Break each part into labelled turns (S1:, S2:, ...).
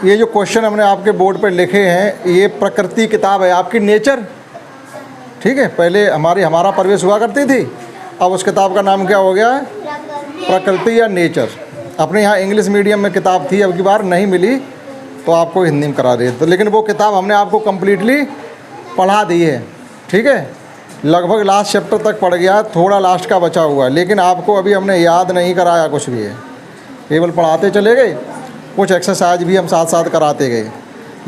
S1: ये जो क्वेश्चन हमने आपके बोर्ड पर लिखे हैं, ये प्रकृति किताब है आपकी, नेचर, ठीक है। पहले हमारा प्रवेश हुआ करती थी, अब उस किताब का नाम क्या हो गया है? प्रकृति या नेचर। अपने यहाँ इंग्लिश मीडियम में किताब थी, अब की बार नहीं मिली तो आपको हिंदी में करा रही है, तो लेकिन वो किताब हमने आपको कम्प्लीटली पढ़ा दी है, ठीक है। लगभग लास्ट चैप्टर तक पढ़ गया, थोड़ा लास्ट का बचा हुआ है, लेकिन आपको अभी हमने याद नहीं कराया कुछ भी है, केवल पढ़ाते चले गए, कुछ एक्सरसाइज भी हम साथ साथ कराते गए,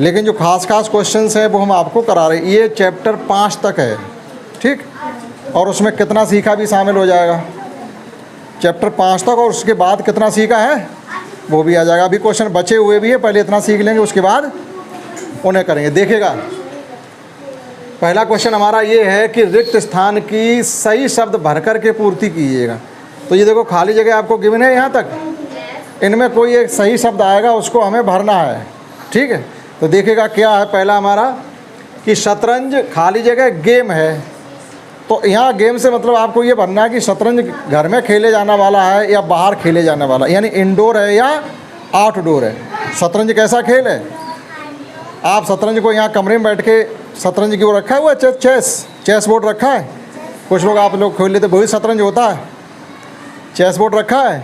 S1: लेकिन जो खास क्वेश्चंस हैं वो हम आपको करा रहे हैं। ये चैप्टर 5 तक है, ठीक, और उसमें कितना सीखा भी शामिल हो जाएगा, चैप्टर 5 तक, और उसके बाद कितना सीखा है वो भी आ जाएगा। अभी क्वेश्चन बचे हुए भी है, पहले इतना सीख लेंगे, उसके बाद उन्हें करेंगे। देखिएगा, पहला क्वेश्चन हमारा ये है कि रिक्त स्थान की सही शब्द भरकर के पूर्ति कीजिएगा। तो ये देखो खाली जगह आपको गिवन है यहाँ तक, इनमें कोई एक सही शब्द आएगा उसको हमें भरना है, ठीक है। तो देखिएगा क्या है, पहला हमारा कि शतरंज खाली जगह गेम है, तो यहाँ गेम से मतलब आपको ये भरना है कि शतरंज घर में खेले जाने वाला है या बाहर खेले जाने वाला, यानी इंडोर है या आउटडोर है। शतरंज कैसा खेल है? आप शतरंज को यहाँ कमरे में बैठ के शतरंज की वो रखा हुआ है, चेस बोर्ड रखा है, कुछ लोग आप लोग खेल लेते, वही शतरंज होता है, चेस बोर्ड रखा है,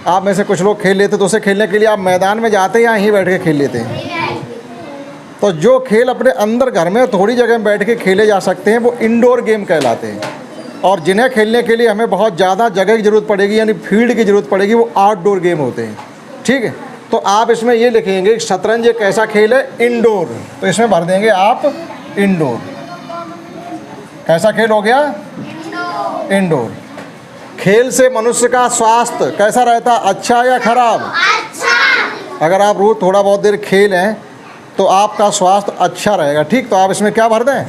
S1: आप में से कुछ लोग खेल लेते, तो उसे खेलने के लिए आप मैदान में जाते हैं या यहीं बैठ के खेल लेते हैं। तो जो खेल अपने अंदर घर में थोड़ी जगह में बैठ के खेले जा सकते हैं वो इंडोर गेम कहलाते हैं, और जिन्हें खेलने के लिए हमें बहुत ज़्यादा जगह की ज़रूरत पड़ेगी यानी फील्ड की ज़रूरत पड़ेगी, वो आउटडोर गेम होते हैं, ठीक है। तो आप इसमें ये लिखेंगे शतरंज एक ऐसा खेल है इंडोर, तो इसमें भर देंगे आप इंडोर। कैसा खेल हो गया? इंडोर। खेल से मनुष्य का स्वास्थ्य कैसा रहता, अच्छा या खराब? अच्छा। अगर आप रोज थोड़ा बहुत देर खेलें तो आपका स्वास्थ्य अच्छा रहेगा, ठीक। तो आप इसमें क्या भर दें?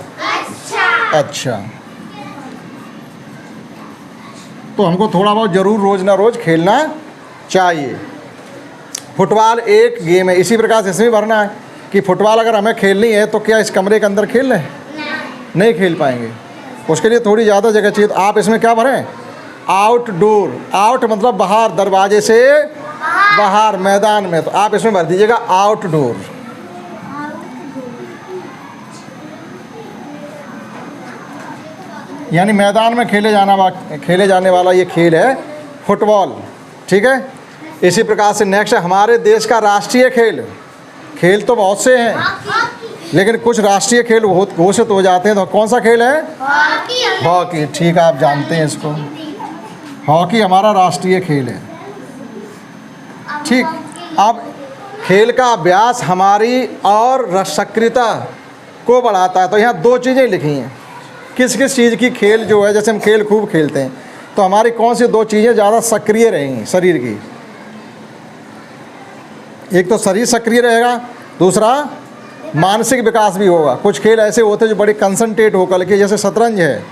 S1: अच्छा। तो हमको थोड़ा बहुत ज़रूर रोज़ ना रोज़ खेलना चाहिए। फुटबॉल एक गेम है, इसी प्रकार से इसमें भरना है कि फुटबॉल अगर हमें खेलनी है तो क्या इस कमरे के अंदर खेल लें? नहीं खेल पाएंगे, उसके लिए थोड़ी ज़्यादा जगह चाहिए। तो आप इसमें क्या भरें? आउटडोर। आउट मतलब बाहर, दरवाजे से बाहर, मैदान में, तो आप इसमें भर दीजिएगा आउटडोर। यानी मैदान में खेले जाने वाला ये खेल है फुटबॉल, ठीक है। इसी प्रकार से नेक्स्ट है हमारे देश का राष्ट्रीय खेल तो बहुत से हैं, लेकिन कुछ राष्ट्रीय खेल घोषित हो जाते हैं। तो कौन सा खेल है? हॉकी, ठीक है, आप जानते हैं इसको, हॉकी हमारा राष्ट्रीय खेल है, ठीक। अब खेल का अभ्यास हमारी और सक्रियता को बढ़ाता है। तो यहाँ दो चीज़ें लिखी हैं, किस किस चीज़ की खेल जो है, जैसे हम खेल खूब खेलते हैं तो हमारी कौन सी दो चीज़ें ज़्यादा सक्रिय रहेंगी शरीर की? एक तो शरीर सक्रिय रहेगा, दूसरा मानसिक विकास भी होगा। कुछ खेल ऐसे होते हैं जो बड़े कंसंट्रेट होकर के, जैसे शतरंज है,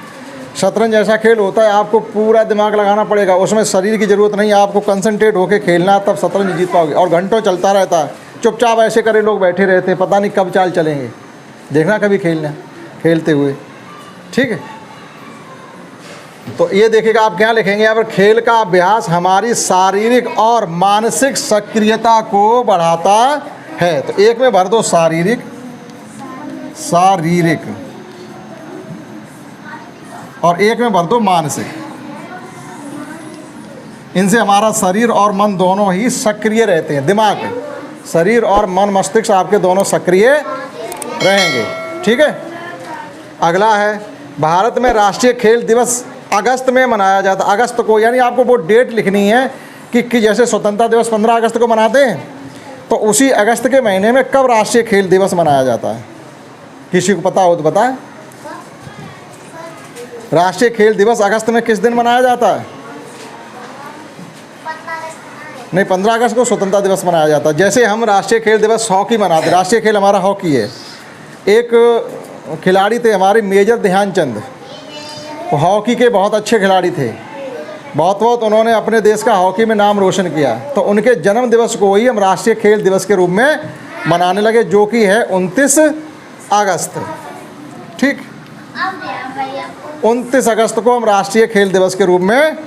S1: शतरंज ऐसा खेल होता है आपको पूरा दिमाग लगाना पड़ेगा, उसमें शरीर की ज़रूरत नहीं है, आपको कंसंट्रेट होकर खेलना, तब शतरंज जीत पाओगे। और घंटों चलता रहता है, चुपचाप ऐसे करे लोग बैठे रहते हैं, पता नहीं कब चाल चलेंगे, देखना कभी खेलते हुए, ठीक है। तो ये देखिएगा आप क्या लिखेंगे यहाँ पर, खेल का अभ्यास हमारी शारीरिक और मानसिक सक्रियता को बढ़ाता है। तो एक में भर दो शारीरिक, और एक में भर दो मानसिक। इनसे हमारा शरीर और मन दोनों ही सक्रिय रहते हैं। दिमाग, शरीर और मन, मस्तिष्क आपके दोनों सक्रिय रहेंगे, ठीक है। अगला है भारत में राष्ट्रीय खेल दिवस अगस्त में मनाया जाता है। अगस्त को, यानी आपको वो डेट लिखनी है कि जैसे स्वतंत्रता दिवस 15 अगस्त को मनाते हैं, तो उसी अगस्त के महीने में कब राष्ट्रीय खेल दिवस मनाया जाता है? किसी को पता हो तो बताएं। राष्ट्रीय खेल दिवस अगस्त में किस दिन मनाया जाता है? नहीं, 15 अगस्त को स्वतंत्रता दिवस मनाया जाता है। जैसे हम राष्ट्रीय खेल दिवस हॉकी मनाते, राष्ट्रीय खेल हमारा हॉकी है। एक खिलाड़ी थे हमारे मेजर ध्यानचंद, हॉकी के बहुत अच्छे खिलाड़ी थे, बहुत उन्होंने अपने देश का हॉकी में नाम रोशन किया। तो उनके जन्म दिवस को ही हम राष्ट्रीय खेल दिवस के रूप में मनाने लगे, जो कि है 29 अगस्त, ठीक। 29 अगस्त को हम राष्ट्रीय खेल दिवस के रूप में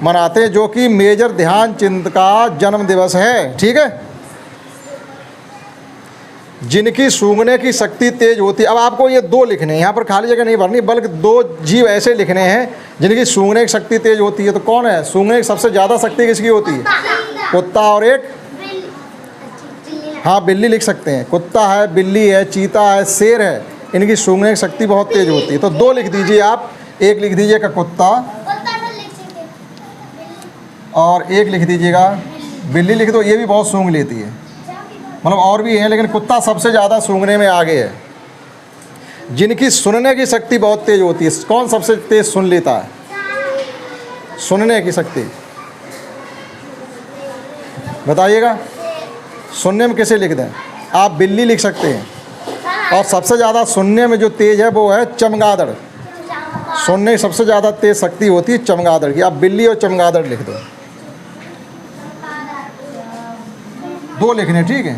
S1: मनाते हैं, जो कि मेजर ध्यानचंद का जन्म दिवस है, ठीक है। जिनकी सूंघने की शक्ति तेज होती है। अब आपको ये दो लिखने हैं, यहाँ पर खाली जगह नहीं भरनी, बल्कि दो जीव ऐसे लिखने हैं जिनकी सूंघने की शक्ति तेज होती है। तो कौन है? सूंघने की सबसे ज़्यादा शक्ति किसकी होती है? कुत्ता और एक, हाँ बिल्ली लिख सकते हैं। कुत्ता है, बिल्ली है, चीता है, शेर है, इनकी सूंघने की शक्ति बहुत तेज होती है। तो दो लिख दीजिए आप, एक लिख दीजिएगा कुत्ता और एक लिख दीजिएगा बिल्ली। लिख दो, ये भी बहुत सूंघ लेती है, मतलब और भी हैं लेकिन कुत्ता सबसे ज़्यादा सूंघने में आगे है। जिनकी सुनने की शक्ति बहुत तेज होती है। कौन सबसे तेज सुन लेता है? सुनने की शक्ति बताइएगा। सुनने में किसे लिख दें? आप बिल्ली लिख सकते हैं। और सबसे ज़्यादा सुनने में जो तेज है वो है चमगादड़। सुनने की सबसे ज़्यादा तेज शक्ति होती है चमगादड़ की। आप बिल्ली और चमगादड़ लिख दो, दो लिखने, ठीक है।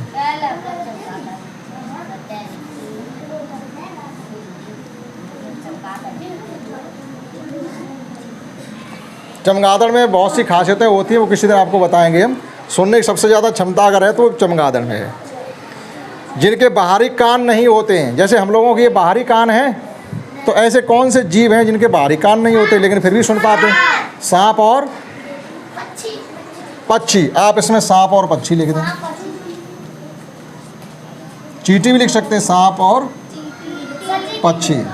S1: चमगादड़ में बहुत सी खासियतें होती हैं, वो किसी दिन आपको बताएंगे हम। सुनने की सबसे ज़्यादा क्षमता अगर है तो चमगादड़ में है। जिनके बाहरी कान नहीं होते हैं, जैसे हम लोगों के ये बाहरी कान हैं, तो ऐसे कौन से जीव हैं जिनके बाहरी कान नहीं होते लेकिन फिर भी सुन पाते हैं? सांप और पक्षी। आप इसमें सांप और पक्षी लिख दें। चींटी भी लिख सकते हैं, सांप और पक्षी।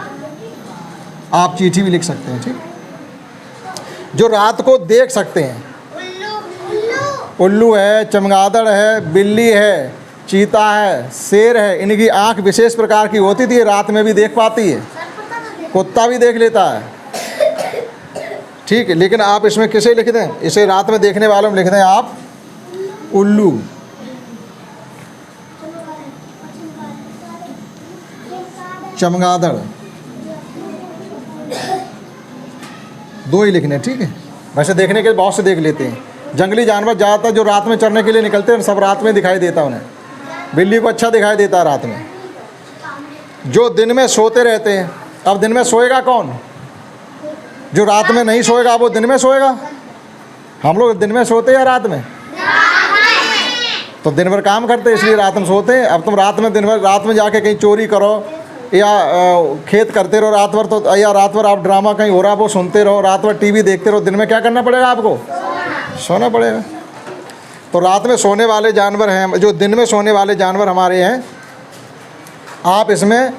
S1: आप चींटी भी लिख सकते हैं, ठीक। जो रात को देख सकते हैं, उल्लू है, चमगादड़ है, बिल्ली है, चीता है, शेर है, इनकी आंख विशेष प्रकार की होती थी, रात में भी देख पाती है। कुत्ता भी देख लेता है, ठीक है। लेकिन आप इसमें किसे लिख दें? इसे रात में देखने वालों में लिख दें आप उल्लू। चमगादड़, दो ही लिखने, ठीक है। वैसे देखने के बहुत से देख लेते हैं। जंगली जानवर ज़्यादातर जो रात में चरने के लिए निकलते हैं सब रात में दिखाई देता उन्हें। बिल्ली को अच्छा दिखाई देता है रात में। जो दिन में सोते रहते हैं, अब दिन में सोएगा कौन? जो रात में नहीं सोएगा वो दिन में सोएगा। हम लोग दिन में सोते हैं या रात में? तो दिन भर काम करते हैं इसलिए रात में सोते हैं। अब तुम रात में, दिन भर रात में जाके कहीं चोरी करो या खेत करते रहो रात भर, तो या रात भर आप ड्रामा कहीं हो रहा वो सुनते रहो, रात भर टीवी देखते रहो, दिन में क्या करना पड़ेगा आपको? सोना पड़ेगा। तो रात में सोने वाले जानवर हैं, जो दिन में सोने वाले जानवर हमारे हैं, आप इसमें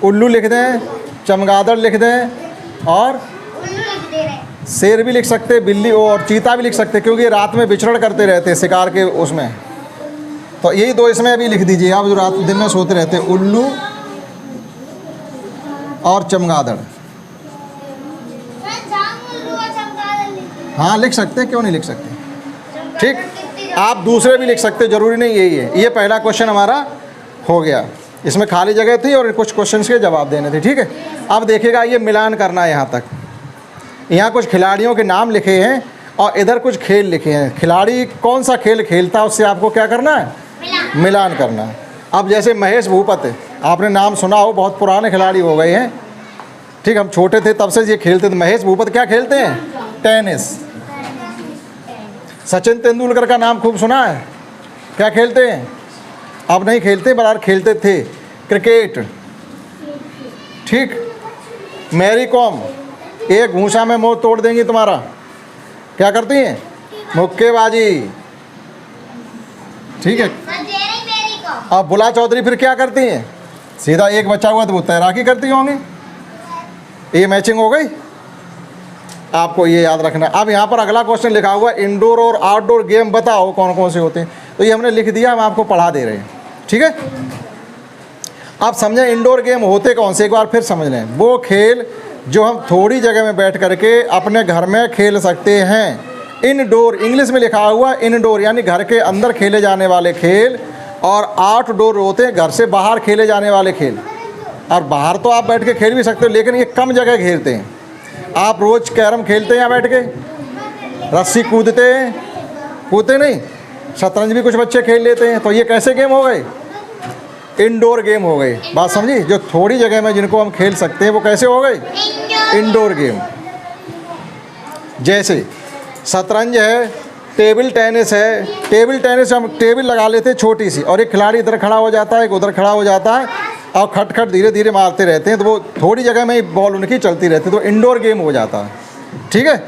S1: उल्लू लिख दें, चमगादड़ लिख दें और शेर भी लिख सकते, बिल्ली और चीता भी लिख सकते, क्योंकि रात में विचरण करते रहते हैं शिकार के उसमें। तो यही दो इसमें अभी लिख दीजिए आप, जो रात दिन में सोते रहते हैं, उल्लू और चमगादड़। हाँ लिख सकते हैं, क्यों नहीं लिख सकते, ठीक। आप दूसरे भी लिख सकते, ज़रूरी नहीं यही है। ये पहला क्वेश्चन हमारा हो गया, इसमें खाली जगह थी और कुछ क्वेश्चंस के जवाब देने थे, ठीक है। अब देखिएगा, ये मिलान करना है यहाँ तक। यहाँ कुछ खिलाड़ियों के नाम लिखे हैं और इधर कुछ खेल लिखे हैं। खिलाड़ी कौन सा खेल खेलता है उससे आपको क्या करना है? मिलान करना है। अब जैसे महेश भूपत, आपने नाम सुना हो, बहुत पुराने खिलाड़ी हो गए हैं, ठीक। हम छोटे थे तब से ये खेलते थे। महेश भूपत क्या खेलते हैं? टेनिस। सचिन तेंदुलकर का नाम खूब सुना है, क्या खेलते हैं? अब नहीं खेलते, बराबर खेलते थे, क्रिकेट, ठीक। मैरी कॉम, एक घूंसा में मुंह तोड़ देंगी तुम्हारा, क्या करती हैं? मुक्केबाजी, ठीक है। अब बुला चौधरी फिर क्या करती हैं? सीधा एक बचा हुआ तो वो तैराकी करती होंगी। ये मैचिंग हो गई, आपको ये याद रखना। अब यहाँ पर अगला क्वेश्चन लिखा हुआ है, इंडोर और आउटडोर गेम बताओ कौन कौन से होते हैं। तो ये हमने लिख दिया, हम आपको पढ़ा दे रहे हैं, ठीक है। आप समझें इंडोर गेम होते कौन से, एक बार फिर समझ लें। वो खेल जो हम थोड़ी जगह में बैठ करके अपने घर में खेल सकते हैं। इनडोर, इंग्लिश में लिखा हुआ इनडोर, यानी घर के अंदर खेले जाने वाले खेल, और आउटडोर होते हैं घर से बाहर खेले जाने वाले खेल। और बाहर तो आप बैठ के खेल भी सकते हो, लेकिन ये कम जगह खेलते हैं। आप रोज़ कैरम खेलते हैं यहाँ बैठ के, रस्सी कूदते हैं, कूदते नहीं, शतरंज भी कुछ बच्चे खेल लेते हैं। तो ये कैसे गेम हो गए? इंडोर गेम हो गए। बात समझी? जो थोड़ी जगह में जिनको हम खेल सकते हैं वो कैसे हो गए? Indoor game. जैसे शतरंज है, टेबल टेनिस है। टेबल टेनिस हम टेबल लगा लेते हैं छोटी सी, और एक खिलाड़ी इधर खड़ा हो जाता है, एक उधर खड़ा हो जाता है, और खट खट धीरे धीरे मारते रहते हैं, तो वो थोड़ी जगह में ही बॉल उनकी चलती रहती है, तो इंडोर गेम हो जाता है। ठीक है,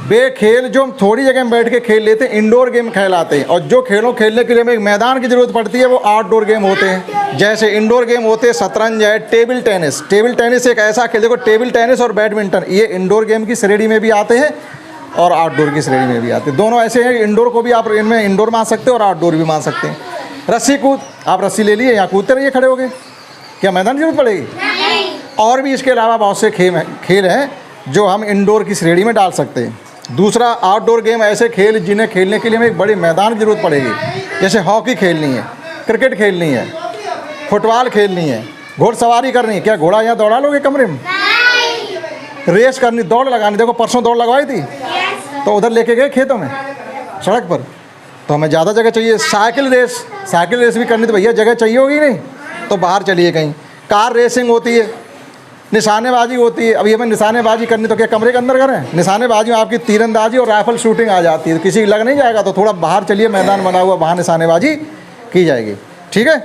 S1: वे खेल जो हम थोड़ी जगह में बैठ के खेल लेते हैं इंडोर गेम कहलाते हैं, और जो खेलों खेलने के लिए हमें एक मैदान की ज़रूरत पड़ती है वो आउटडोर गेम होते हैं। जैसे इंडोर गेम होते हैं शतरंज है, टेबल टेनिस। टेबल टेनिस एक ऐसा खेल, देखो टेबल टेनिस और बैडमिंटन ये इंडोर गेम की श्रेणी में भी आते हैं और आउटडोर की श्रेणी में भी आते हैं। दोनों ऐसे हैं, इंडोर को भी आप इनमें इंडोर मान सकते हो और आउटडोर भी मान सकते हैं। रस्सी कूद, आप रस्सी ले लिए, यहाँ कूदते रहिए खड़े हो गए, क्या मैदान की जरूरत पड़ेगी? और भी इसके अलावा बहुत से खेल हैं जो हम इंडोर की श्रेणी में डाल सकते हैं। दूसरा, आउटडोर गेम ऐसे खेल जिन्हें खेलने के लिए हमें एक बड़ी मैदान की ज़रूरत पड़ेगी। जैसे हॉकी खेलनी है, क्रिकेट खेलनी है, फुटबॉल खेलनी है, घोड़सवारी करनी है। क्या घोड़ा यहाँ दौड़ा लोगे कमरे में? रेस करनी, दौड़ लगानी, देखो परसों दौड़ लगवाई थी तो उधर लेके गए खेतों में, सड़क पर, तो हमें ज़्यादा जगह चाहिए। साइकिल रेस भी करनी तो भैया जगह चाहिए होगी नहीं, तो बाहर चलिए कहीं। कार रेसिंग होती है, निशानेबाजी होती है। अभी हमें निशानेबाजी करनी तो क्या कमरे के अंदर करें? निशानेबाजी में आपकी तीरंदाजी और राइफल शूटिंग आ जाती है, तो किसी लग नहीं जाएगा, तो थोड़ा बाहर चलिए, मैदान बना हुआ, वहाँ निशानेबाजी की जाएगी। ठीक है,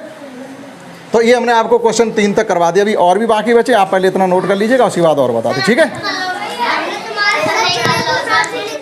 S1: तो ये हमने आपको क्वेश्चन 3 तक करवा दिया। अभी और भी बाकी बचे, आप पहले इतना नोट कर लीजिएगा, उसके बाद और बता दें। ठीक है।